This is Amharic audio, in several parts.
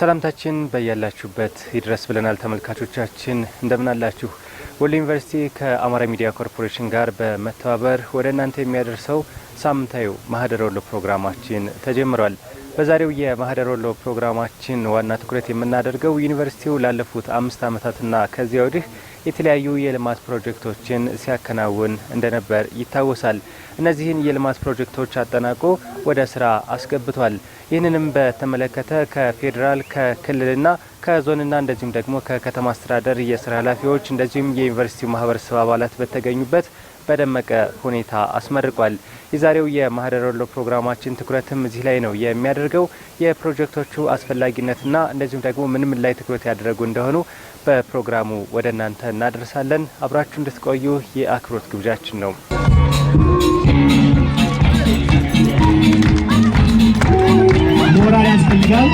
ሰላምታችን በያላችሁበት ይድረስ ብለናል ተመልካቾቻችን እንደምን አላችሁ? ወሎ ዩኒቨርሲቲ ከአማራ ሚዲያ ኮርፖሬሽን ጋር በመተባበር ወደ እናንተ የሚያደርሰው ሳምንታዊ ማህደረ ወሎ ፕሮግራማችን ተጀምሯል። በዛሬው የማህደረ ወሎ ፕሮግራማችን ዋና ትኩረት የምናደርገው ዩኒቨርሲቲው ላለፉት 5 ዓመታትና ከዚያ ወዲህ የተለያዩ የልማት ፕሮጀክቶችን ሲያከናውን እንደነበር ይታወሳል። እነዚህን የልማት ፕሮጀክቶች አጠናቆ ወደ ስራ አስገብቷል። ይህንንም በተመለከተ ከፌዴራል ከክልልና ከዞንና እንደዚሁም ደግሞ ከከተማ አስተዳደር የስራ ኃላፊዎች እንደዚሁም የዩኒቨርሲቲው ማህበረሰብ አባላት በተገኙበት በደመቀ ሁኔታ አስመርቋል። የዛሬው የማህደረ ወሎ ፕሮግራማችን ትኩረትም እዚህ ላይ ነው የሚያደርገው። የፕሮጀክቶቹ አስፈላጊነትና እንደዚሁም ደግሞ ምን ላይ ትኩረት ያደረጉ እንደሆኑ በፕሮግራሙ ወደ እናንተ እናደርሳለን። አብራችሁ እንድትቆዩ የአክብሮት ግብዣችን ነው። ሞራል ያስፈልጋል።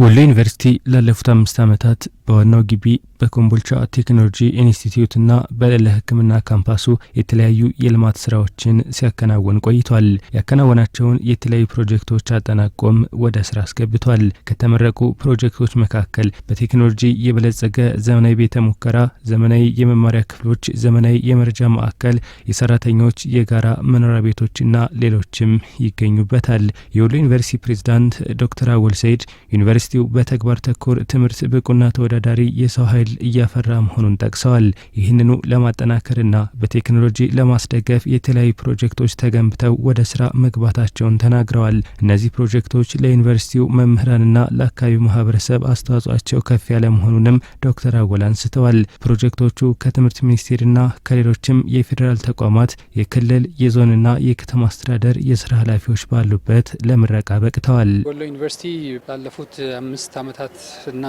ወሎ ዩኒቨርሲቲ ላለፉት 5 ዓመታት በዋናው ግቢ በኮምቦልቻ ቴክኖሎጂ ኢንስቲትዩትና በሌላ ሕክምና ካምፓሱ የተለያዩ የልማት ስራዎችን ሲያከናውን ቆይቷል። ያከናወናቸውን የተለያዩ ፕሮጀክቶች አጠናቆም ወደ ስራ አስገብቷል። ከተመረቁ ፕሮጀክቶች መካከል በቴክኖሎጂ የበለጸገ ዘመናዊ ቤተ ሙከራ፣ ዘመናዊ የመማሪያ ክፍሎች፣ ዘመናዊ የመረጃ ማዕከል፣ የሰራተኞች የጋራ መኖሪያ ቤቶችና ሌሎችም ይገኙበታል። የወሎ ዩኒቨርሲቲ ፕሬዝዳንት ዶክተር አወል ሰይድ ዩኒቨርሲቲው በተግባር ተኮር ትምህርት ብቁና ተወዳዳሪ የሰው ኃይል እያፈራ መሆኑን ጠቅሰዋል። ይህንኑ ለማጠናከርና በቴክኖሎጂ ለማስደገፍ የተለያዩ ፕሮጀክቶች ተገንብተው ወደ ስራ መግባታቸውን ተናግረዋል። እነዚህ ፕሮጀክቶች ለዩኒቨርሲቲው መምህራንና ለአካባቢው ማህበረሰብ አስተዋጽኦአቸው ከፍ ያለ መሆኑንም ዶክተር አወል አንስተዋል። ፕሮጀክቶቹ ከትምህርት ሚኒስቴርና ከሌሎችም የፌዴራል ተቋማት የክልል የዞንና የከተማ አስተዳደር የስራ ኃላፊዎች ባሉበት ለምረቃ በቅተዋል። ወሎ ዩኒቨርሲቲ ባለፉት 5 ዓመታት እና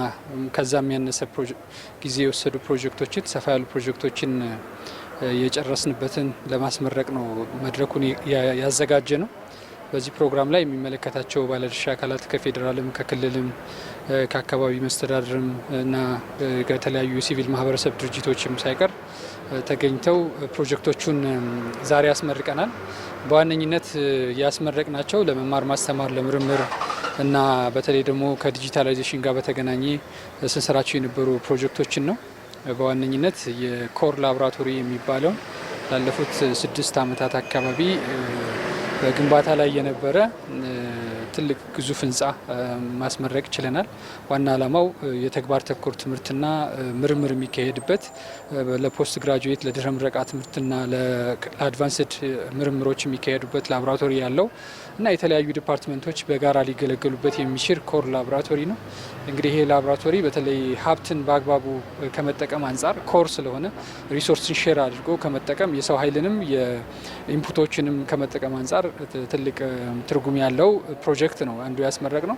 ከዛም ያነሰ ጊዜ የወሰዱ ፕሮጀክቶችን ሰፋ ያሉ ፕሮጀክቶችን የጨረስንበትን ለማስመረቅ ነው መድረኩን ያዘጋጀ ነው። በዚህ ፕሮግራም ላይ የሚመለከታቸው ባለድርሻ አካላት ከፌዴራልም ከክልልም ከአካባቢ መስተዳድርም እና ከተለያዩ የሲቪል ማህበረሰብ ድርጅቶችም ሳይቀር ተገኝተው ፕሮጀክቶቹን ዛሬ ያስመርቀናል። በዋነኝነት ያስመረቅናቸው ለመማር ማስተማር ለምርምር እና በተለይ ደግሞ ከዲጂታላይዜሽን ጋር በተገናኘ ስንሰራቸው የነበሩ ፕሮጀክቶችን ነው። በዋነኝነት የኮር ላቦራቶሪ የሚባለው ላለፉት 6 ዓመታት አካባቢ በግንባታ ላይ የነበረ ትልቅ ግዙፍ ህንፃ ማስመረቅ ችለናል። ዋና ዓላማው የተግባር ተኮር ትምህርትና ምርምር የሚካሄድበት ለፖስት ግራጁዌት ለድህረ ምረቃ ትምህርትና ለአድቫንስድ ምርምሮች የሚካሄዱበት ላቦራቶሪ ያለው እና የተለያዩ ዲፓርትመንቶች በጋራ ሊገለገሉበት የሚችል ኮር ላቦራቶሪ ነው። እንግዲህ ይሄ ላቦራቶሪ በተለይ ሀብትን በአግባቡ ከመጠቀም አንጻር ኮር ስለሆነ ሪሶርስን ሼር አድርጎ ከመጠቀም የሰው ኃይልንም የኢንፑቶችንም ከመጠቀም አንጻር ትልቅ ትርጉም ያለው ፕሮጀክት ነው። አንዱ ያስመረቅ ነው።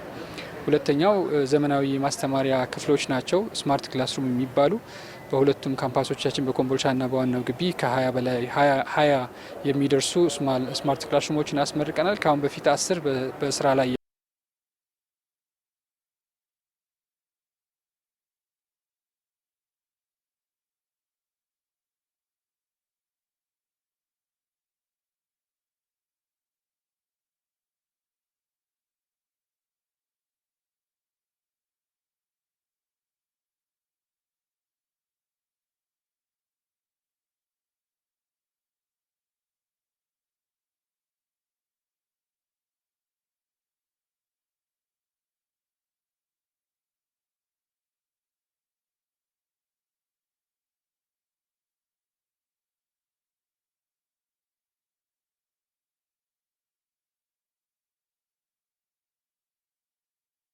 ሁለተኛው ዘመናዊ ማስተማሪያ ክፍሎች ናቸው። ስማርት ክላስሩም የሚባሉ በሁለቱም ካምፓሶቻችን በኮምቦልቻና በዋናው ግቢ ከ20 በላይ 20 የሚደርሱ ስማርት ክላስሩሞችን አስመርቀናል። ከአሁን በፊት 10 በስራ ላይ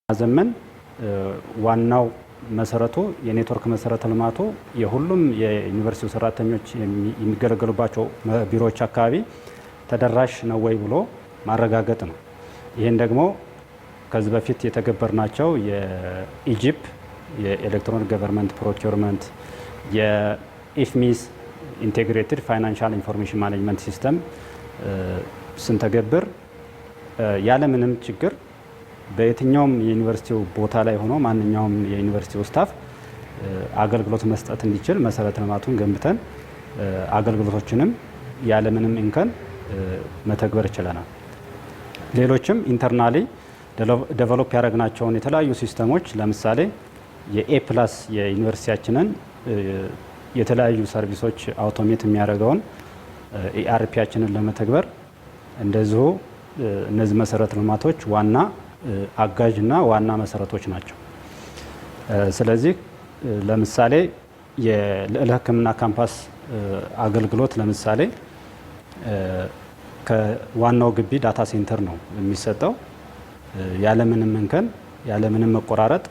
ዘመን ዋናው መሰረቱ የኔትወርክ መሰረተ ልማቱ የሁሉም የዩኒቨርሲቲው ሰራተኞች የሚገለገሉባቸው ቢሮዎች አካባቢ ተደራሽ ነው ወይ ብሎ ማረጋገጥ ነው። ይሄን ደግሞ ከዚህ በፊት የተገበርናቸው የኢጂፕ የኤሌክትሮኒክ ገቨርንመንት ፕሮኪውርመንት የኢፍሚስ ኢንቴግሬትድ ፋይናንሻል ኢንፎርሜሽን ማኔጅመንት ሲስተም ስንተገብር ያለምንም ችግር በየትኛውም የዩኒቨርሲቲው ቦታ ላይ ሆኖ ማንኛውም የዩኒቨርሲቲው ስታፍ አገልግሎት መስጠት እንዲችል መሰረተ ልማቱን ገንብተን አገልግሎቶችንም ያለምንም እንከን መተግበር ይችላል። ሌሎችም ኢንተርናሊ ዴቨሎፕ ያደረግናቸውን የተለያዩ ሲስተሞች ለምሳሌ የኤ+ የዩኒቨርሲቲያችንን የተለያዩ ሰርቪሶች አውቶሜት የሚያደርገውን ERPያችንን ለመተግበር እንደዚሁ እነዚህ መሰረተ ልማቶች ዋና አጋዥና ዋና መሰረቶች ናቸው። ስለዚህ ለምሳሌ የልዕለ ሕክምና ካምፓስ አገልግሎት ለምሳሌ ከዋናው ግቢ ዳታ ሴንተር ነው የሚሰጠው። ያለምንም እንከን ያለምንም መቆራረጥ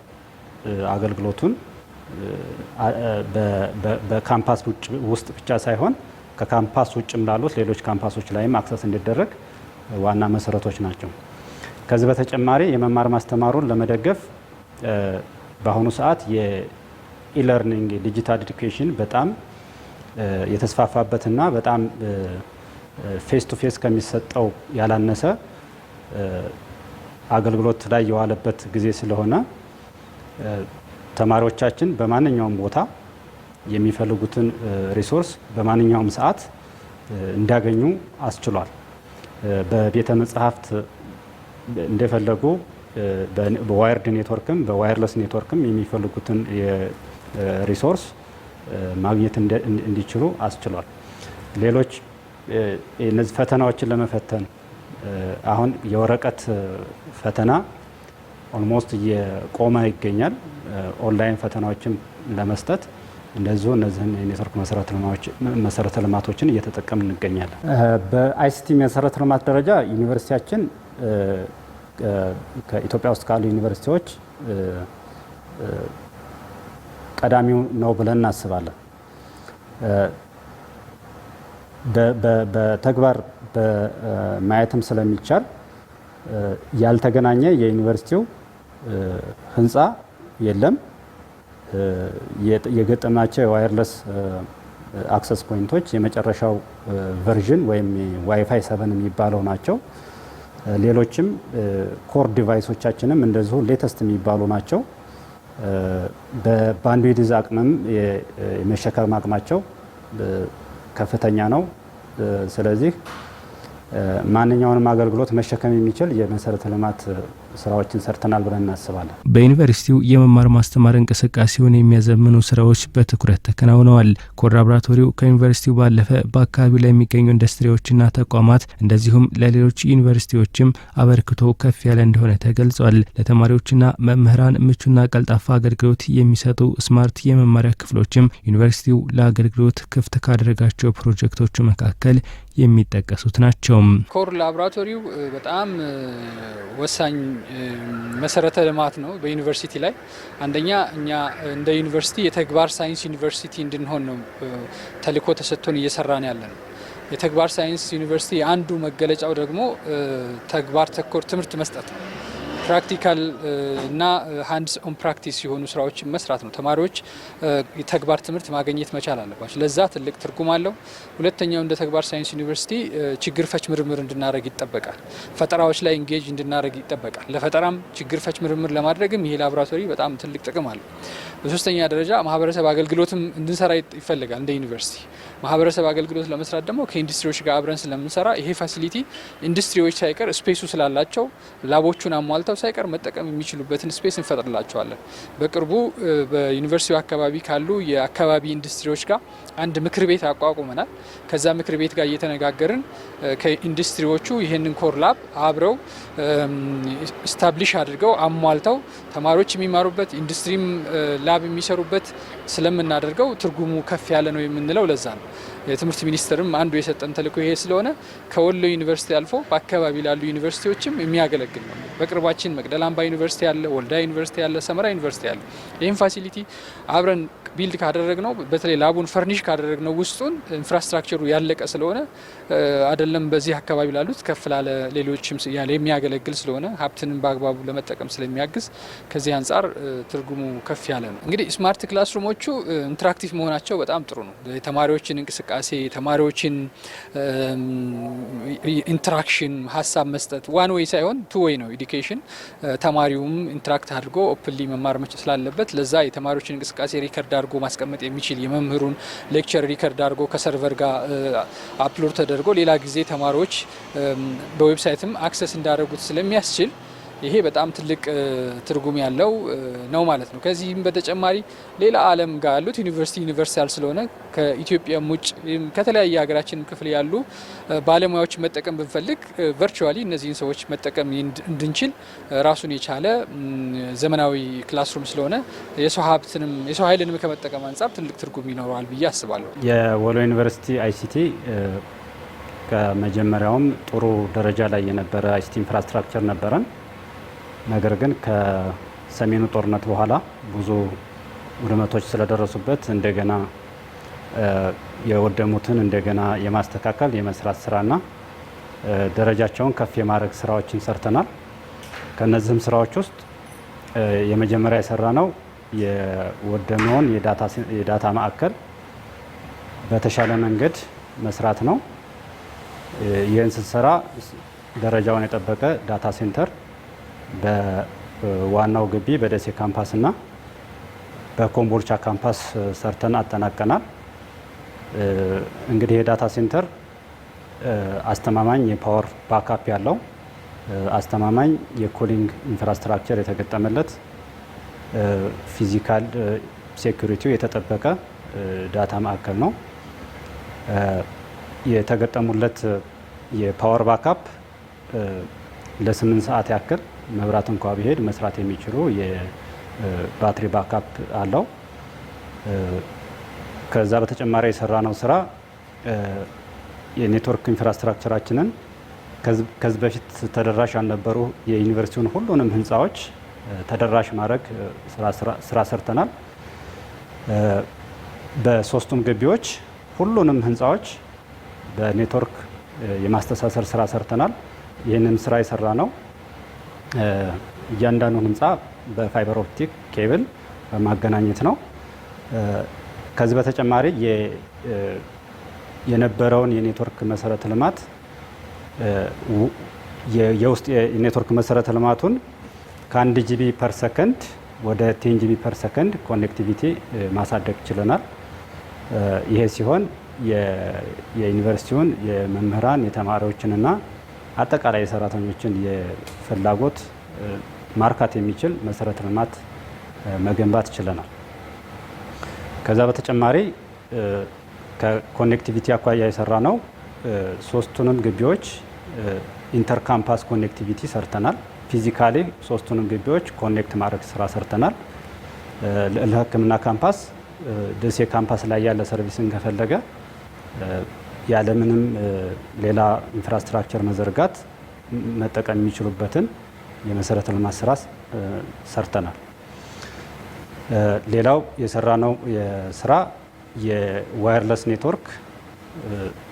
አገልግሎቱን በካምፓስ ውስጥ ብቻ ሳይሆን ከካምፓስ ውጭም ላሉት ሌሎች ካምፓሶች ላይም አክሰስ እንዲደረግ ዋና መሰረቶች ናቸው። ከዚህ በተጨማሪ የመማር ማስተማሩን ለመደገፍ በአሁኑ ሰዓት የኢለርኒንግ ዲጂታል ኤዱኬሽን በጣም የተስፋፋበትና በጣም ፌስ ቱ ፌስ ከሚሰጠው ያላነሰ አገልግሎት ላይ የዋለበት ጊዜ ስለሆነ ተማሪዎቻችን በማንኛውም ቦታ የሚፈልጉትን ሪሶርስ በማንኛውም ሰዓት እንዲያገኙ አስችሏል። በቤተ መጻሕፍት እንደፈለጉ በዋይርድ ኔትወርክም በዋየርለስ ኔትወርክም የሚፈልጉትን ሪሶርስ ማግኘት እንዲችሉ አስችሏል። ሌሎች እነዚህ ፈተናዎችን ለመፈተን አሁን የወረቀት ፈተና ኦልሞስት እየቆመ ይገኛል። ኦንላይን ፈተናዎችን ለመስጠት እንደዚሁ እነዚህን የኔትወርክ መሰረተ ልማቶችን እየተጠቀምን እንገኛለን። በአይሲቲ መሰረተ ልማት ደረጃ ዩኒቨርሲቲያችን ከኢትዮጵያ ውስጥ ካሉ ዩኒቨርሲቲዎች ቀዳሚው ነው ብለን እናስባለን። በተግባር ማየትም ስለሚቻል ያልተገናኘ የዩኒቨርሲቲው ህንፃ የለም። የገጠማቸው የዋየርለስ አክሰስ ፖይንቶች የመጨረሻው ቨርዥን ወይም ዋይፋይ 7 የሚባለው ናቸው። ሌሎችም ኮር ዲቫይሶቻችንም እንደዚሁ ሌተስት የሚባሉ ናቸው። በባንድዊድዝ አቅምም የመሸከም አቅማቸው ከፍተኛ ነው። ስለዚህ ማንኛውንም አገልግሎት መሸከም የሚችል የመሰረተ ልማት ስራዎችን ሰርተናል ብለን እናስባለን። በዩኒቨርሲቲው የመማር ማስተማር እንቅስቃሴውን የሚያዘምኑ ስራዎች በትኩረት ተከናውነዋል። ኮር ላቦራቶሪው ከዩኒቨርሲቲው ባለፈ በአካባቢው ላይ የሚገኙ ኢንዱስትሪዎችና ተቋማት እንደዚሁም ለሌሎች ዩኒቨርሲቲዎችም አበርክቶ ከፍ ያለ እንደሆነ ተገልጿል። ለተማሪዎችና መምህራን ምቹና ቀልጣፋ አገልግሎት የሚሰጡ ስማርት የመማሪያ ክፍሎችም ዩኒቨርሲቲው ለአገልግሎት ክፍት ካደረጋቸው ፕሮጀክቶቹ መካከል የሚጠቀሱት ናቸው። ኮር ላቦራቶሪው በጣም ወሳኝ መሰረተ ልማት ነው በዩኒቨርሲቲ ላይ። አንደኛ እኛ እንደ ዩኒቨርሲቲ የተግባር ሳይንስ ዩኒቨርሲቲ እንድንሆን ነው ተልዕኮ ተሰጥቶን እየሰራን ያለ ነው። የተግባር ሳይንስ ዩኒቨርሲቲ አንዱ መገለጫው ደግሞ ተግባር ተኮር ትምህርት መስጠት ነው። ፕራክቲካል እና ሃንድስ ኦን ፕራክቲስ የሆኑ ስራዎችን መስራት ነው። ተማሪዎች የተግባር ትምህርት ማግኘት መቻል አለባቸው። ለዛ ትልቅ ትርጉም አለው። ሁለተኛው እንደ ተግባር ሳይንስ ዩኒቨርሲቲ ችግር ፈች ምርምር እንድናደርግ ይጠበቃል። ፈጠራዎች ላይ ኢንጌጅ እንድናደርግ ይጠበቃል። ለፈጠራም ችግር ፈች ምርምር ለማድረግም ይሄ ላቦራቶሪ በጣም ትልቅ ጥቅም አለው። በሶስተኛ ደረጃ ማህበረሰብ አገልግሎትም እንድንሰራ ይፈልጋል። እንደ ዩኒቨርሲቲ ማህበረሰብ አገልግሎት ለመስራት ደግሞ ከኢንዱስትሪዎች ጋር አብረን ስለምንሰራ ይሄ ፋሲሊቲ ኢንዱስትሪዎች ሳይቀር ስፔሱ ስላላቸው ላቦቹን አሟልተው ሳይቀር መጠቀም የሚችሉበትን ስፔስ እንፈጥርላቸዋለን። በቅርቡ በዩኒቨርሲቲው አካባቢ ካሉ የአካባቢ ኢንዱስትሪዎች ጋር አንድ ምክር ቤት አቋቁመናል። ከዛ ምክር ቤት ጋር እየተነጋገርን ከኢንዱስትሪዎቹ ይህንን ኮር ላብ አብረው ስታብሊሽ አድርገው አሟልተው ተማሪዎች የሚማሩበት ኢንዱስትሪም ላብ የሚሰሩበት ስለምናደርገው ትርጉሙ ከፍ ያለ ነው የምንለው ለዛ ነው። የትምህርት ሚኒስቴርም አንዱ የሰጠን ተልዕኮ ይሄ ስለሆነ ከወሎ ዩኒቨርሲቲ አልፎ በአካባቢ ላሉ ዩኒቨርሲቲዎችም የሚያገለግል ነው። በቅርባችን መቅደላ አምባ ዩኒቨርሲቲ ያለ፣ ወልዳ ዩኒቨርሲቲ ያለ፣ ሰመራ ዩኒቨርሲቲ ያለ። ይህም ፋሲሊቲ አብረን ቢልድ ካደረግነው በተለይ ላቡን ፈርኒሽ ካደረግነው ውስጡን ኢንፍራስትራክቸሩ ያለቀ ስለሆነ አይደለም በዚህ አካባቢ ላሉት ከፍ ላለ ሌሎችም ያለ የሚያገለግል ስለሆነ ሀብትንም በአግባቡ ለመጠቀም ስለሚያግዝ ከዚህ አንጻር ትርጉሙ ከፍ ያለ ነው። እንግዲህ ስማርት ክላስሩሞቹ ኢንተራክቲቭ መሆናቸው በጣም ጥሩ ነው። የተማሪዎችን እንቅስቃሴ የተማሪዎችን ኢንተራክሽን ሀሳብ መስጠት ዋን ዌይ ሳይሆን ቱ ዌይ ነው ኤዱኬሽን። ተማሪውም ኢንተራክት አድርጎ ኦፕንሊ መማር መቻል ስላለበት ለዛ የተማሪዎችን እንቅስቃሴ ሪከርድ አድርጎ ማስቀመጥ የሚችል የመምህሩን ሌክቸር ሪከርድ አድርጎ ከሰርቨር ጋር አፕሎድ ተደርጎ ሌላ ጊዜ ተማሪዎች በዌብሳይትም አክሰስ እንዳደረጉት ስለሚያስችል ይሄ በጣም ትልቅ ትርጉም ያለው ነው ማለት ነው። ከዚህም በተጨማሪ ሌላ ዓለም ጋር ያሉት ዩኒቨርሳል ስለሆነ ከኢትዮጵያም ውጭ ከተለያየ ሀገራችን ክፍል ያሉ ባለሙያዎች መጠቀም ብንፈልግ ቨርቹዋሊ እነዚህን ሰዎች መጠቀም እንድንችል ራሱን የቻለ ዘመናዊ ክላስሩም ስለሆነ የሰው ኃይልንም ከመጠቀም አንጻር ትልቅ ትርጉም ይኖረዋል ብዬ አስባለሁ። የወሎ ዩኒቨርሲቲ አይሲቲ ከመጀመሪያውም ጥሩ ደረጃ ላይ የነበረ አይሲቲ ኢንፍራስትራክቸር ነበረን። ነገር ግን ከሰሜኑ ጦርነት በኋላ ብዙ ውድመቶች ስለደረሱበት እንደገና የወደሙትን እንደገና የማስተካከል የመስራት ስራና ደረጃቸውን ከፍ የማድረግ ስራዎችን ሰርተናል። ከነዚህም ስራዎች ውስጥ የመጀመሪያ የሰራ ነው የወደመውን የዳታ ማዕከል በተሻለ መንገድ መስራት ነው። ይህን ስንሰራ ደረጃውን የጠበቀ ዳታ ሴንተር በዋናው ግቢ በደሴ ካምፓስ እና በኮምቦልቻ ካምፓስ ሰርተን አጠናቀናል። እንግዲህ የዳታ ሴንተር አስተማማኝ የፓወር ባካፕ ያለው አስተማማኝ የኩሊንግ ኢንፍራስትራክቸር የተገጠመለት ፊዚካል ሴኩሪቲው የተጠበቀ ዳታ ማዕከል ነው። የተገጠሙለት የፓወር ባካፕ ለ8 ሰዓት ያክል መብራት እንኳ ቢሄድ መስራት የሚችሉ የባትሪ ባካፕ አለው። ከዛ በተጨማሪ የሰራነው ስራ የኔትወርክ ኢንፍራስትራክቸራችንን ከዚህ በፊት ተደራሽ ያልነበሩ የዩኒቨርሲቲውን ሁሉንም ህንፃዎች ተደራሽ ማድረግ ስራ ሰርተናል። በሶስቱም ግቢዎች ሁሉንም ህንፃዎች በኔትወርክ የማስተሳሰር ስራ ሰርተናል። ይህንን ስራ የሰራ ነው እያንዳንዱን ህንፃ በፋይበር ኦፕቲክ ኬብል በማገናኘት ነው። ከዚህ በተጨማሪ የነበረውን የኔትወርክ መሰረተ ልማት የውስጥ የኔትወርክ መሰረተ ልማቱን ከ1 ጂቢ ፐር ሰከንድ ወደ 10 ጂቢ ፐር ሰከንድ ኮኔክቲቪቲ ማሳደግ ችለናል። ይሄ ሲሆን የዩኒቨርሲቲውን የመምህራን የተማሪዎችንና አጠቃላይ የሰራተኞችን የፍላጎት ማርካት የሚችል መሰረተ ልማት መገንባት ችለናል። ከዛ በተጨማሪ ከኮኔክቲቪቲ አኳያ የሰራ ነው ሶስቱንም ግቢዎች ኢንተርካምፓስ ኮኔክቲቪቲ ሰርተናል። ፊዚካሊ ሶስቱንም ግቢዎች ኮኔክት ማድረግ ስራ ሰርተናል። ለሕክምና ካምፓስ ደሴ ካምፓስ ላይ ያለ ሰርቪስን ከፈለገ ያለምንም ሌላ ኢንፍራስትራክቸር መዘርጋት መጠቀም የሚችሉበትን የመሰረተ ልማት ስራ ሰርተናል። ሌላው የሰራነው የስራ የዋየርለስ ኔትወርክ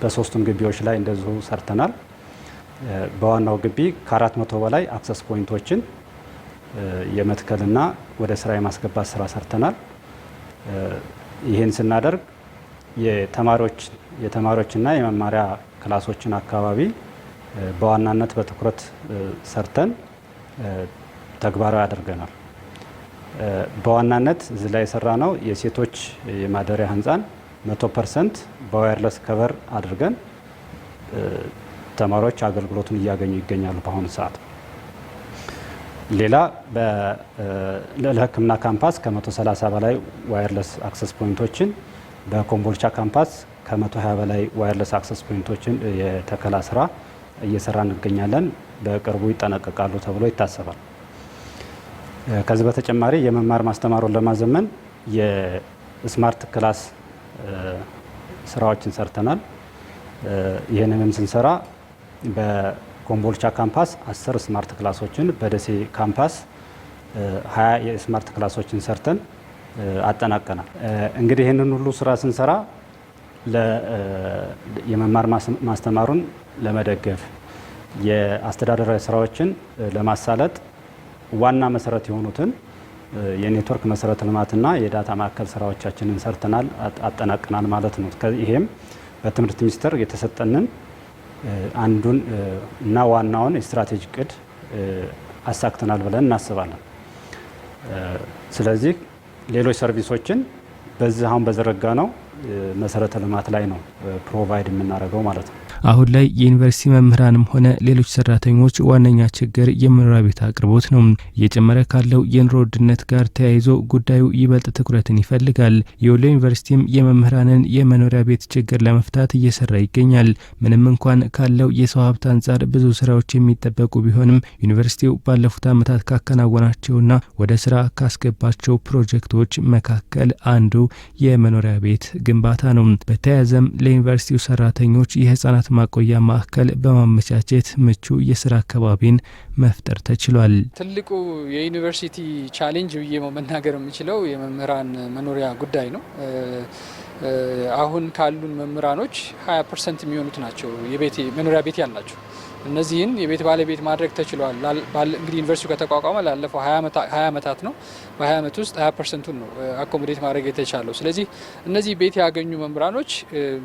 በሶስቱም ግቢዎች ላይ እንደዚሁ ሰርተናል። በዋናው ግቢ ከ400 በላይ አክሰስ ፖይንቶችን የመትከልና ወደ ስራ የማስገባት ስራ ሰርተናል። ይህን ስናደርግ የተማሪዎችና የመማሪያ ክላሶችን አካባቢ በዋናነት በትኩረት ሰርተን ተግባራዊ አድርገናል። በዋናነት እዚህ ላይ የሰራ ነው የሴቶች የማደሪያ ህንፃን 100% በዋየርለስ ከቨር አድርገን ተማሪዎች አገልግሎቱን እያገኙ ይገኛሉ በአሁኑ ሰዓት። ሌላ ለሕክምና ካምፓስ ከ130 በላይ ዋየርለስ አክሰስ ፖይንቶችን፣ በኮምቦልቻ ካምፓስ ከ120 በላይ ዋየርለስ አክሰስ ፖይንቶችን የተከላ ስራ እየሰራ እንገኛለን። በቅርቡ ይጠናቀቃሉ ተብሎ ይታሰባል። ከዚህ በተጨማሪ የመማር ማስተማሩን ለማዘመን የስማርት ክላስ ስራዎችን ሰርተናል። ይህንንም ስንሰራ በኮምቦልቻ ካምፓስ 10 ስማርት ክላሶችን፣ በደሴ ካምፓስ 20 የስማርት ክላሶችን ሰርተን አጠናቀናል። እንግዲህ ይህንን ሁሉ ስራ ስንሰራ የመማር ማስተማሩን ለመደገፍ የአስተዳደራዊ ስራዎችን ለማሳለጥ ዋና መሰረት የሆኑትን የኔትወርክ መሰረተ ልማትና የዳታ ማዕከል ስራዎቻችንን ሰርተናል፣ አጠናቅናል ማለት ነው። ይሄም በትምህርት ሚኒስቴር የተሰጠንን አንዱን እና ዋናውን የስትራቴጂ እቅድ አሳክተናል ብለን እናስባለን። ስለዚህ ሌሎች ሰርቪሶችን በዚህ አሁን በዘረጋ ነው መሰረተ ልማት ላይ ነው ፕሮቫይድ የምናደርገው ማለት ነው። አሁን ላይ የዩኒቨርሲቲ መምህራንም ሆነ ሌሎች ሰራተኞች ዋነኛ ችግር የመኖሪያ ቤት አቅርቦት ነው። እየጨመረ ካለው የኑሮ ውድነት ጋር ተያይዞ ጉዳዩ ይበልጥ ትኩረትን ይፈልጋል። የወሎ ዩኒቨርሲቲም የመምህራንን የመኖሪያ ቤት ችግር ለመፍታት እየሰራ ይገኛል። ምንም እንኳን ካለው የሰው ሀብት አንጻር ብዙ ስራዎች የሚጠበቁ ቢሆንም ዩኒቨርሲቲው ባለፉት ዓመታት ካከናወናቸውና ወደ ስራ ካስገባቸው ፕሮጀክቶች መካከል አንዱ የመኖሪያ ቤት ግንባታ ነው። በተያያዘም ለዩኒቨርሲቲው ሰራተኞች የህፃናት ማቆያ ማዕከል በማመቻቸት ምቹ የስራ አካባቢን መፍጠር ተችሏል። ትልቁ የዩኒቨርሲቲ ቻሌንጅ ብዬ መናገር የምችለው የመምህራን መኖሪያ ጉዳይ ነው። አሁን ካሉን መምህራኖች 20% የሚሆኑት ናቸው መኖሪያ ቤት ያላቸው። እነዚህን የቤት ባለቤት ማድረግ ተችሏል። እንግዲህ ዩኒቨርሲቲው ከተቋቋመ ላለፈው 20 ዓመታት ነው። በ20 ዓመት ውስጥ 20%ን ነው አኮሞዴት ማድረግ የተቻለው። ስለዚህ እነዚህ ቤት ያገኙ መምህራኖች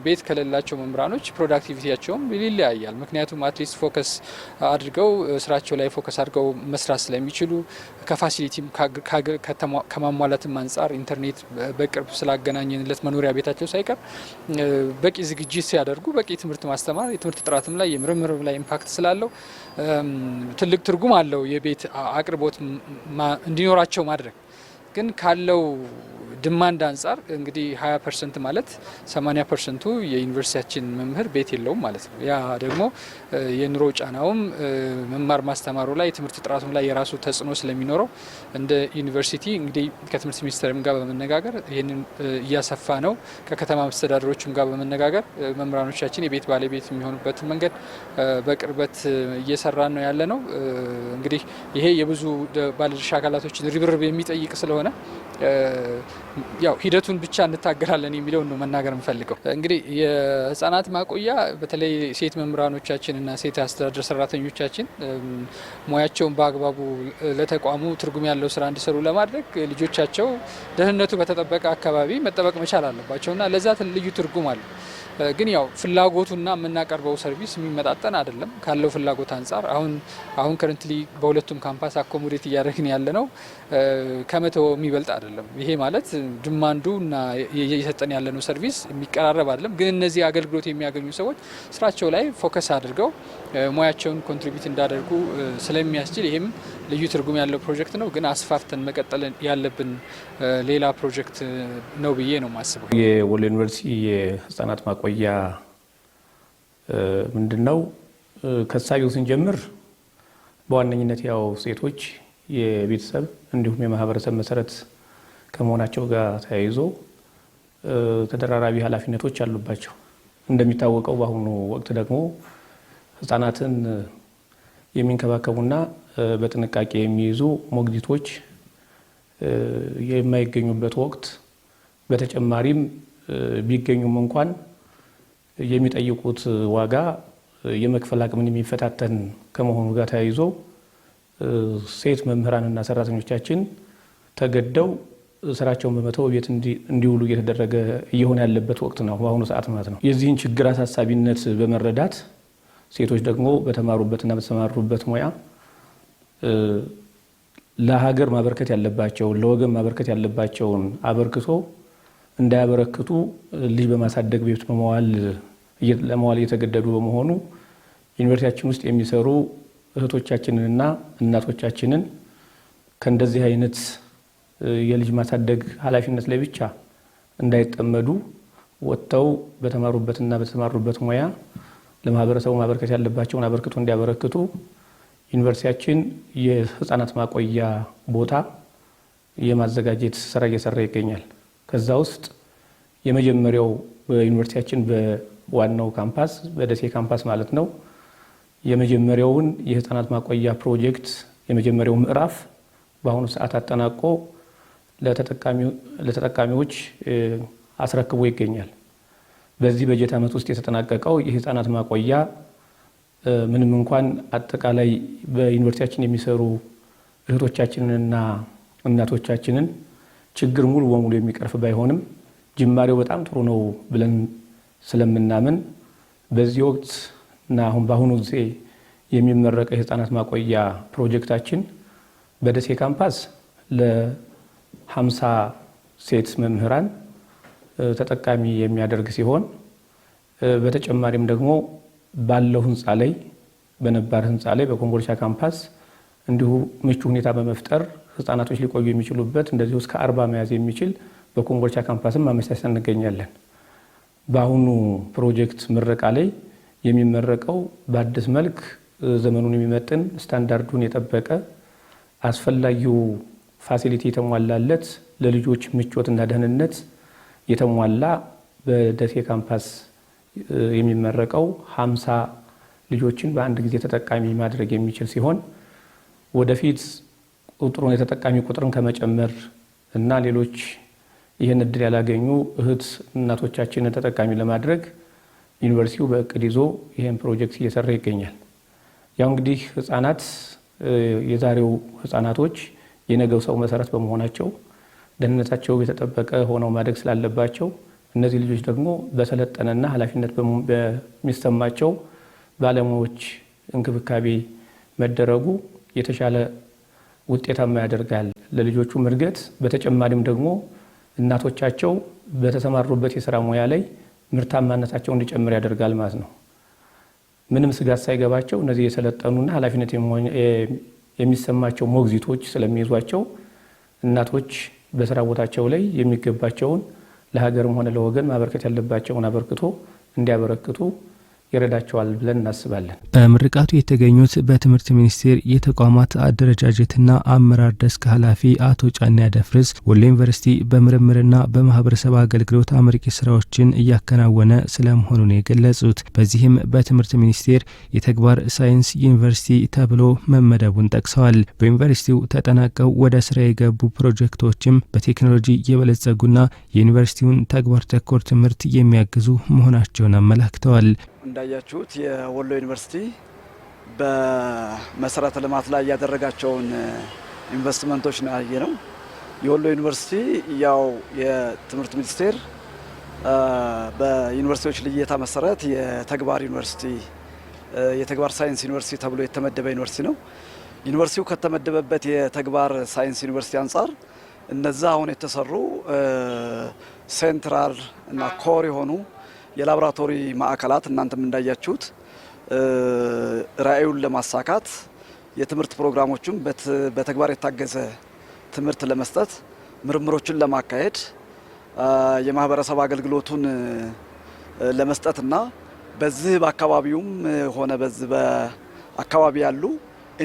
ቤት ከሌላቸው መምህራኖች ፕሮዳክቲቪቲያቸውም ይለያያል። ምክንያቱም አትሊስት ፎከስ አድርገው ስራቸው ላይ ፎከስ አድርገው መስራት ስለሚችሉ ከፋሲሊቲም ከማሟላትም አንጻር ኢንተርኔት በቅርብ ስላገናኘንለት መኖሪያ ቤታቸው ሳይቀር በቂ ዝግጅት ሲያደርጉ በቂ ትምህርት ማስተማር የትምህርት ጥራትም ላይ የምርምርም ላይ ኢምፓክት ስላለው ትልቅ ትርጉም አለው የቤት አቅርቦት እንዲኖራቸው ማድረግ። ግን ካለው ድማንድ አንጻር እንግዲህ 20% ማለት 80%ቱ የዩኒቨርሲቲያችን መምህር ቤት የለውም ማለት ነው። ያ ደግሞ የኑሮ ጫናውም መማር ማስተማሩ ላይ ትምህርት ጥራቱም ላይ የራሱ ተጽዕኖ ስለሚኖረው እንደ ዩኒቨርሲቲ እንግዲህ ከትምህርት ሚኒስቴርም ጋር በመነጋገር ይህንን እያሰፋ ነው። ከከተማ መስተዳድሮችም ጋር በመነጋገር መምህራኖቻችን የቤት ባለቤት የሚሆኑበትን መንገድ በቅርበት እየሰራን ነው ያለ ነው። እንግዲህ ይሄ የብዙ ባለድርሻ አካላቶችን ርብርብ የሚጠይቅ ስለሆነ ያው ሂደቱን ብቻ እንታገላለን የሚለውን ነው መናገር የምፈልገው። እንግዲህ የህፃናት ማቆያ በተለይ ሴት መምህራኖቻችንና ሴት አስተዳደር ሰራተኞቻችን ሙያቸውን በአግባቡ ለተቋሙ ትርጉም ያለው ስራ እንዲሰሩ ለማድረግ ልጆቻቸው ደህንነቱ በተጠበቀ አካባቢ መጠበቅ መቻል አለባቸውና ለዛ ልዩ ትርጉም አለ። ግን ያው ፍላጎቱና የምናቀርበው ሰርቪስ የሚመጣጠን አይደለም ካለው ፍላጎት አንጻር አሁን ከረንትሊ በሁለቱም ካምፓስ አኮሞዴት እያደረግን ያለ ነው ከመቶ የሚበልጥ አይደለም። ይሄ ማለት ድማንዱና እየሰጠን ያለነው ሰርቪስ የሚቀራረብ አይደለም። ግን እነዚህ አገልግሎት የሚያገኙ ሰዎች ስራቸው ላይ ፎከስ አድርገው ሙያቸውን ኮንትሪቢዩት እንዳደርጉ ስለሚያስችል ይሄም ልዩ ትርጉም ያለው ፕሮጀክት ነው። ግን አስፋፍተን መቀጠል ያለብን ሌላ ፕሮጀክት ነው ብዬ ነው የማስበው። የወሎ ዩኒቨርሲቲ የህፃናት ማቆያ ምንድነው? ከሳቢው ስንጀምር በዋነኝነት ያው ሴቶች የቤተሰብ እንዲሁም የማህበረሰብ መሰረት ከመሆናቸው ጋር ተያይዞ ተደራራቢ ኃላፊነቶች አሉባቸው። እንደሚታወቀው በአሁኑ ወቅት ደግሞ ህፃናትን የሚንከባከቡና በጥንቃቄ የሚይዙ ሞግዚቶች የማይገኙበት ወቅት፣ በተጨማሪም ቢገኙም እንኳን የሚጠይቁት ዋጋ የመክፈል አቅምን የሚፈታተን ከመሆኑ ጋር ተያይዞ ሴት መምህራንና ሰራተኞቻችን ተገደው ስራቸውን በመተው ቤት እንዲውሉ እየተደረገ እየሆነ ያለበት ወቅት ነው በአሁኑ ሰዓት ማለት ነው። የዚህን ችግር አሳሳቢነት በመረዳት ሴቶች ደግሞ በተማሩበትና በተሰማሩበት ሙያ ለሀገር ማበርከት ያለባቸውን ለወገን ማበርከት ያለባቸውን አበርክቶ እንዳያበረክቱ ልጅ በማሳደግ ቤት ለመዋል እየተገደዱ በመሆኑ ዩኒቨርሲቲያችን ውስጥ የሚሰሩ እህቶቻችንንና እናቶቻችንን ከእንደዚህ አይነት የልጅ ማሳደግ ኃላፊነት ላይ ብቻ እንዳይጠመዱ ወጥተው በተማሩበትና በተሰማሩበት ሙያ ለማህበረሰቡ ማበርከት ያለባቸውን አበርክቶ እንዲያበረክቱ ዩኒቨርሲቲያችን የህፃናት ማቆያ ቦታ የማዘጋጀት ስራ እየሰራ ይገኛል። ከዛ ውስጥ የመጀመሪያው በዩኒቨርሲቲያችን በዋናው ካምፓስ በደሴ ካምፓስ ማለት ነው የመጀመሪያውን የህፃናት ማቆያ ፕሮጀክት የመጀመሪያው ምዕራፍ በአሁኑ ሰዓት አጠናቆ ለተጠቃሚዎች አስረክቦ ይገኛል። በዚህ በጀት ዓመት ውስጥ የተጠናቀቀው የህፃናት ማቆያ ምንም እንኳን አጠቃላይ በዩኒቨርሲቲያችን የሚሰሩ እህቶቻችንንና እናቶቻችንን ችግር ሙሉ በሙሉ የሚቀርፍ ባይሆንም ጅማሬው በጣም ጥሩ ነው ብለን ስለምናምን በዚህ ወቅት እና በአሁኑ ጊዜ የሚመረቀው የህፃናት ማቆያ ፕሮጀክታችን በደሴ ካምፓስ ለ50 ሴት መምህራን ተጠቃሚ የሚያደርግ ሲሆን በተጨማሪም ደግሞ ባለው ህንፃ ላይ በነባር ህንፃ ላይ በኮምቦልቻ ካምፓስ እንዲሁ ምቹ ሁኔታ በመፍጠር ህፃናቶች ሊቆዩ የሚችሉበት እንደዚሁ እስከ 40 መያዝ የሚችል በኮምቦልቻ ካምፓስም ማመቻቸት እንገኛለን። በአሁኑ ፕሮጀክት ምረቃ ላይ የሚመረቀው በአዲስ መልክ ዘመኑን የሚመጥን ስታንዳርዱን የጠበቀ አስፈላጊው ፋሲሊቲ የተሟላለት ለልጆች ምቾትና ደህንነት የተሟላ በደሴ ካምፓስ የሚመረቀው 50 ልጆችን በአንድ ጊዜ ተጠቃሚ ማድረግ የሚችል ሲሆን ወደፊት ቁጥሩን የተጠቃሚ ቁጥርን ከመጨመር እና ሌሎች ይህን እድል ያላገኙ እህት እናቶቻችንን ተጠቃሚ ለማድረግ ዩኒቨርሲቲው በእቅድ ይዞ ይህን ፕሮጀክት እየሰራ ይገኛል። ያው እንግዲህ ህፃናት የዛሬው ህፃናቶች የነገው ሰው መሰረት በመሆናቸው ደህንነታቸው የተጠበቀ ሆነው ማደግ ስላለባቸው እነዚህ ልጆች ደግሞ በሰለጠነና ኃላፊነት በሚሰማቸው ባለሙያዎች እንክብካቤ መደረጉ የተሻለ ውጤታማ ያደርጋል ለልጆቹ እድገት። በተጨማሪም ደግሞ እናቶቻቸው በተሰማሩበት የሥራ ሙያ ላይ ምርታማነታቸው እንዲጨምር ያደርጋል ማለት ነው። ምንም ስጋት ሳይገባቸው እነዚህ የሰለጠኑና ኃላፊነት የሚሰማቸው ሞግዚቶች ስለሚይዟቸው እናቶች በስራ ቦታቸው ላይ የሚገባቸውን ለሀገርም ሆነ ለወገን ማበርከት ያለባቸውን አበርክቶ እንዲያበረክቱ ይረዳቸዋል ብለን እናስባለን። በምርቃቱ የተገኙት በትምህርት ሚኒስቴር የተቋማት አደረጃጀትና አመራር ደስክ ኃላፊ አቶ ጫኔ ያደፍርስ ወሎ ዩኒቨርሲቲ በምርምርና በማህበረሰብ አገልግሎት አመርቂ ስራዎችን እያከናወነ ስለመሆኑ ነው የገለጹት። በዚህም በትምህርት ሚኒስቴር የተግባር ሳይንስ ዩኒቨርሲቲ ተብሎ መመደቡን ጠቅሰዋል። በዩኒቨርሲቲው ተጠናቀው ወደ ስራ የገቡ ፕሮጀክቶችም በቴክኖሎጂ የበለጸጉና የዩኒቨርሲቲውን ተግባር ተኮር ትምህርት የሚያግዙ መሆናቸውን አመላክተዋል። እንዳያችሁት የወሎ ዩኒቨርሲቲ በመሰረተ ልማት ላይ ያደረጋቸውን ኢንቨስትመንቶች ነው ያየነው። የወሎ ዩኒቨርሲቲ ያው የትምህርት ሚኒስቴር በዩኒቨርሲቲዎች ልየታ መሰረት የተግባር ዩኒቨርሲቲ የተግባር ሳይንስ ዩኒቨርሲቲ ተብሎ የተመደበ ዩኒቨርሲቲ ነው። ዩኒቨርሲቲው ከተመደበበት የተግባር ሳይንስ ዩኒቨርሲቲ አንጻር እነዛ አሁን የተሰሩ ሴንትራል እና ኮር የሆኑ የላቦራቶሪ ማዕከላት እናንተም እንዳያችሁት ራዕዩን ለማሳካት የትምህርት ፕሮግራሞችን በተግባር የታገዘ ትምህርት ለመስጠት ምርምሮችን ለማካሄድ የማህበረሰብ አገልግሎቱን ለመስጠትና በዚህ በአካባቢውም ሆነ በዚህ በአካባቢ ያሉ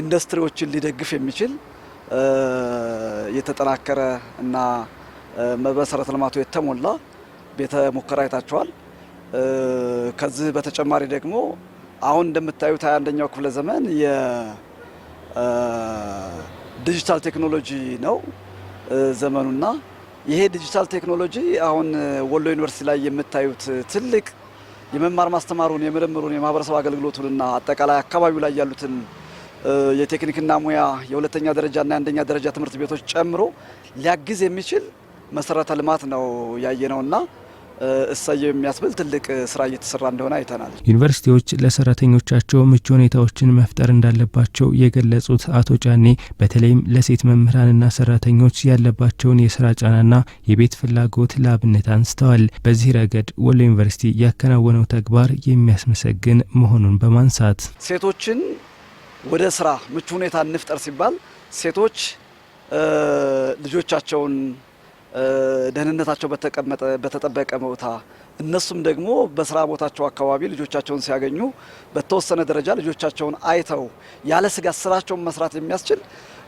ኢንዱስትሪዎችን ሊደግፍ የሚችል የተጠናከረ እና መሰረተ ልማቱ የተሞላ ቤተ ሙከራ አይታችኋል። ከዚህ በተጨማሪ ደግሞ አሁን እንደምታዩት 21ኛው ክፍለ ዘመን የዲጂታል ቴክኖሎጂ ነው ዘመኑና ይሄ ዲጂታል ቴክኖሎጂ አሁን ወሎ ዩኒቨርሲቲ ላይ የምታዩት ትልቅ የመማር ማስተማሩን የምርምሩን የማህበረሰብ አገልግሎቱንና አጠቃላይ አካባቢው ላይ ያሉትን የቴክኒክና ሙያ የሁለተኛ ደረጃና የአንደኛ ደረጃ ትምህርት ቤቶች ጨምሮ ሊያግዝ የሚችል መሰረተ ልማት ነው ያየነውና እሰየው የሚያስብል ትልቅ ስራ እየተሰራ እንደሆነ አይተናል። ዩኒቨርሲቲዎች ለሰራተኞቻቸው ምቹ ሁኔታዎችን መፍጠር እንዳለባቸው የገለጹት አቶ ጫኔ በተለይም ለሴት መምህራንና ሰራተኞች ያለባቸውን የስራ ጫናና የቤት ፍላጎት ለአብነት አንስተዋል። በዚህ ረገድ ወሎ ዩኒቨርሲቲ ያከናወነው ተግባር የሚያስመሰግን መሆኑን በማንሳት ሴቶችን ወደ ስራ ምቹ ሁኔታ እንፍጠር ሲባል ሴቶች ልጆቻቸውን ደህንነታቸው በተጠበቀ ቦታ እነሱም ደግሞ በስራ ቦታቸው አካባቢ ልጆቻቸውን ሲያገኙ በተወሰነ ደረጃ ልጆቻቸውን አይተው ያለ ስጋት ስራቸውን መስራት የሚያስችል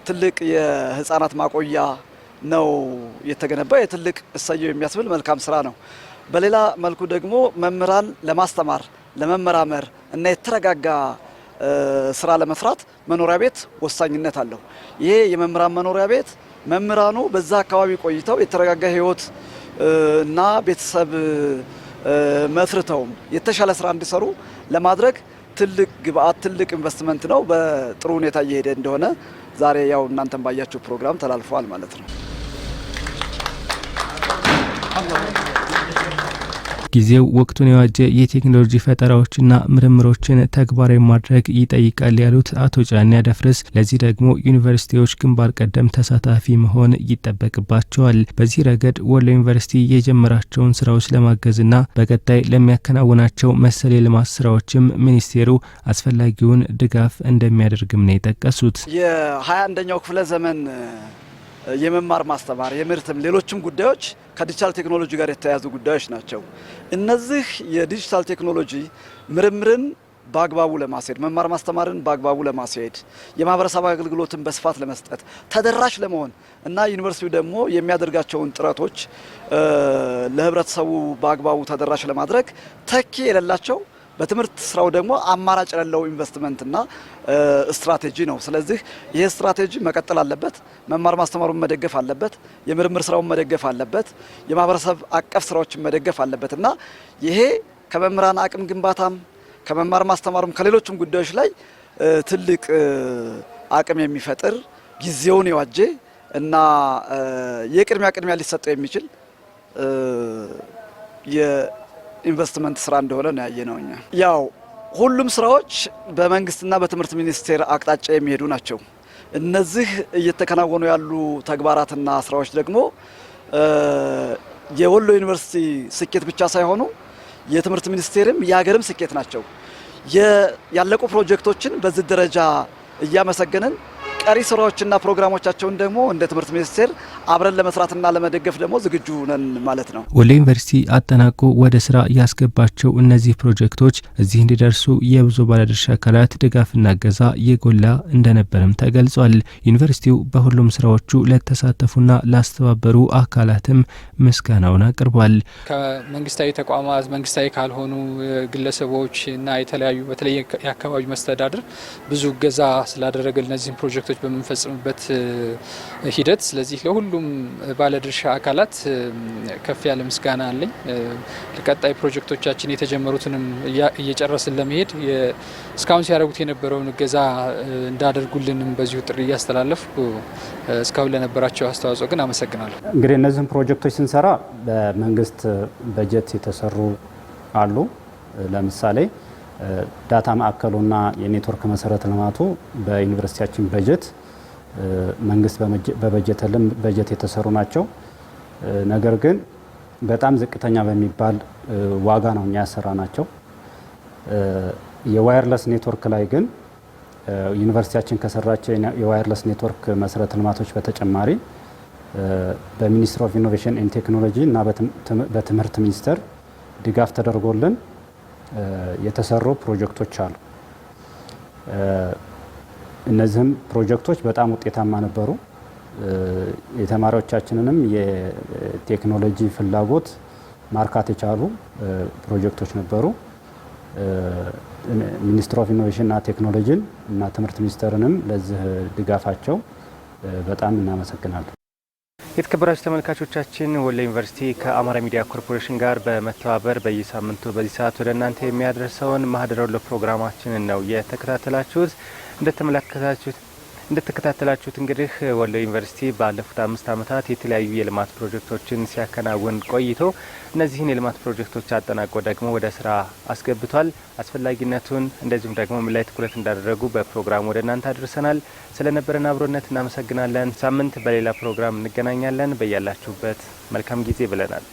ትልቅ የህፃናት ማቆያ ነው የተገነባ። የትልቅ እሰየው የሚያስብል መልካም ስራ ነው። በሌላ መልኩ ደግሞ መምህራን ለማስተማር ለመመራመር እና የተረጋጋ ስራ ለመስራት መኖሪያ ቤት ወሳኝነት አለው። ይሄ የመምህራን መኖሪያ ቤት መምህራኑ በዛ አካባቢ ቆይተው የተረጋጋ ህይወት እና ቤተሰብ መስርተው የተሻለ ስራ እንዲሰሩ ለማድረግ ትልቅ ግብአት ትልቅ ኢንቨስትመንት ነው። በጥሩ ሁኔታ እየሄደ እንደሆነ ዛሬ ያው እናንተም ባያችሁ ፕሮግራም ተላልፏል ማለት ነው። ጊዜው ወቅቱን የዋጀ የቴክኖሎጂ ፈጠራዎችና ምርምሮችን ተግባራዊ ማድረግ ይጠይቃል ያሉት አቶ ጫኔ ያደፍርስ ለዚህ ደግሞ ዩኒቨርሲቲዎች ግንባር ቀደም ተሳታፊ መሆን ይጠበቅባቸዋል። በዚህ ረገድ ወሎ ዩኒቨርሲቲ የጀመራቸውን ስራዎች ለማገዝና በቀጣይ ለሚያከናውናቸው መሰል የልማት ስራዎችም ሚኒስቴሩ አስፈላጊውን ድጋፍ እንደሚያደርግም ነው የጠቀሱት። የ21ኛው ክፍለ ዘመን የመማር ማስተማር የምርትም ሌሎችም ጉዳዮች ከዲጂታል ቴክኖሎጂ ጋር የተያያዙ ጉዳዮች ናቸው። እነዚህ የዲጂታል ቴክኖሎጂ ምርምርን በአግባቡ ለማስሄድ መማር ማስተማርን በአግባቡ ለማስሄድ የማህበረሰብ አገልግሎትን በስፋት ለመስጠት ተደራሽ ለመሆን እና ዩኒቨርሲቲው ደግሞ የሚያደርጋቸውን ጥረቶች ለህብረተሰቡ በአግባቡ ተደራሽ ለማድረግ ተኪ የሌላቸው በትምህርት ስራው ደግሞ አማራጭ ያለው ኢንቨስትመንትና ስትራቴጂ ነው። ስለዚህ ይሄ ስትራቴጂ መቀጠል አለበት። መማር ማስተማሩን መደገፍ አለበት። የምርምር ስራውን መደገፍ አለበት። የማህበረሰብ አቀፍ ስራዎችን መደገፍ አለበት እና ይሄ ከመምህራን አቅም ግንባታም ከመማር ማስተማሩም ከሌሎችም ጉዳዮች ላይ ትልቅ አቅም የሚፈጥር ጊዜውን የዋጀ እና የቅድሚያ ሊሰጠው የሚችል የኢንቨስትመንት ስራ እንደሆነ ነው ያየነው። እኛ ያው ሁሉም ስራዎች በመንግስትና በትምህርት ሚኒስቴር አቅጣጫ የሚሄዱ ናቸው። እነዚህ እየተከናወኑ ያሉ ተግባራትና ስራዎች ደግሞ የወሎ ዩኒቨርሲቲ ስኬት ብቻ ሳይሆኑ የትምህርት ሚኒስቴርም የሀገርም ስኬት ናቸው። ያለቁ ፕሮጀክቶችን በዚህ ደረጃ እያመሰገንን ቀሪ ስራዎችና ፕሮግራሞቻቸውን ደግሞ እንደ ትምህርት ሚኒስቴር አብረን ለመስራትና ለመደገፍ ደግሞ ዝግጁ ነን ማለት ነው። ወሎ ዩኒቨርሲቲ አጠናቆ ወደ ስራ ያስገባቸው እነዚህ ፕሮጀክቶች እዚህ እንዲደርሱ የብዙ ባለድርሻ አካላት ድጋፍና እገዛ የጎላ እንደነበርም ተገልጿል። ዩኒቨርሲቲው በሁሉም ስራዎቹ ለተሳተፉና ላስተባበሩ አካላትም ምስጋናውን አቅርቧል። ከመንግስታዊ ተቋማት፣ መንግስታዊ ካልሆኑ ግለሰቦች እና የተለያዩ በተለይ የአካባቢ መስተዳድር ብዙ እገዛ ስላደረገ እነዚህን ፕሮጀክቶች በምንፈጽምበት ሂደት ስለዚህ ለሁሉም ባለድርሻ አካላት ከፍ ያለ ምስጋና አለኝ። ለቀጣይ ፕሮጀክቶቻችን የተጀመሩትንም እየጨረስን ለመሄድ እስካሁን ሲያደርጉት የነበረውን እገዛ እንዳደርጉልንም በዚሁ ጥሪ እያስተላለፍኩ እስካሁን ለነበራቸው አስተዋጽኦ ግን አመሰግናለሁ። እንግዲህ እነዚህን ፕሮጀክቶች ስንሰራ በመንግስት በጀት የተሰሩ አሉ። ለምሳሌ ዳታ ማዕከሉና የኔትወርክ መሰረተ ልማቱ በዩኒቨርሲቲያችን በጀት መንግስት በበጀተልን በጀት የተሰሩ ናቸው። ነገር ግን በጣም ዝቅተኛ በሚባል ዋጋ ነው እኛ ያሰራ ናቸው። የዋየርለስ ኔትወርክ ላይ ግን ዩኒቨርሲቲያችን ከሰራቸው የዋየርለስ ኔትወርክ መሰረተ ልማቶች በተጨማሪ በሚኒስትሪ ኦፍ ኢኖቬሽን ኤንድ ቴክኖሎጂ እና በትምህርት ሚኒስቴር ድጋፍ ተደርጎልን የተሰሩ ፕሮጀክቶች አሉ። እነዚህም ፕሮጀክቶች በጣም ውጤታማ ነበሩ። የተማሪዎቻችንንም የቴክኖሎጂ ፍላጎት ማርካት የቻሉ ፕሮጀክቶች ነበሩ። ሚኒስትሪ ኦፍ ኢኖቬሽን እና ቴክኖሎጂን እና ትምህርት ሚኒስቴርንም ለዚህ ድጋፋቸው በጣም እናመሰግናለን። የተከበራችሁ ተመልካቾቻችን ወሎ ዩኒቨርሲቲ ከአማራ ሚዲያ ኮርፖሬሽን ጋር በመተባበር በየሳምንቱ በዚህ ሰዓት ወደ እናንተ የሚያደርሰውን ማህደረ ወሎ ፕሮግራማችንን ነው የተከታተላችሁት። እንደተከታተላችሁት እንግዲህ ወሎ ዩኒቨርሲቲ ባለፉት 5 ዓመታት የተለያዩ የልማት ፕሮጀክቶችን ሲያከናውን ቆይቶ እነዚህን የልማት ፕሮጀክቶች አጠናቆ ደግሞ ወደ ስራ አስገብቷል። አስፈላጊነቱን እንደዚሁም ደግሞ ምን ላይ ትኩረት እንዳደረጉ በፕሮግራሙ ወደ እናንተ አድርሰናል። ስለነበረን አብሮነት እናመሰግናለን። ሳምንት በሌላ ፕሮግራም እንገናኛለን። በያላችሁበት መልካም ጊዜ ብለናል።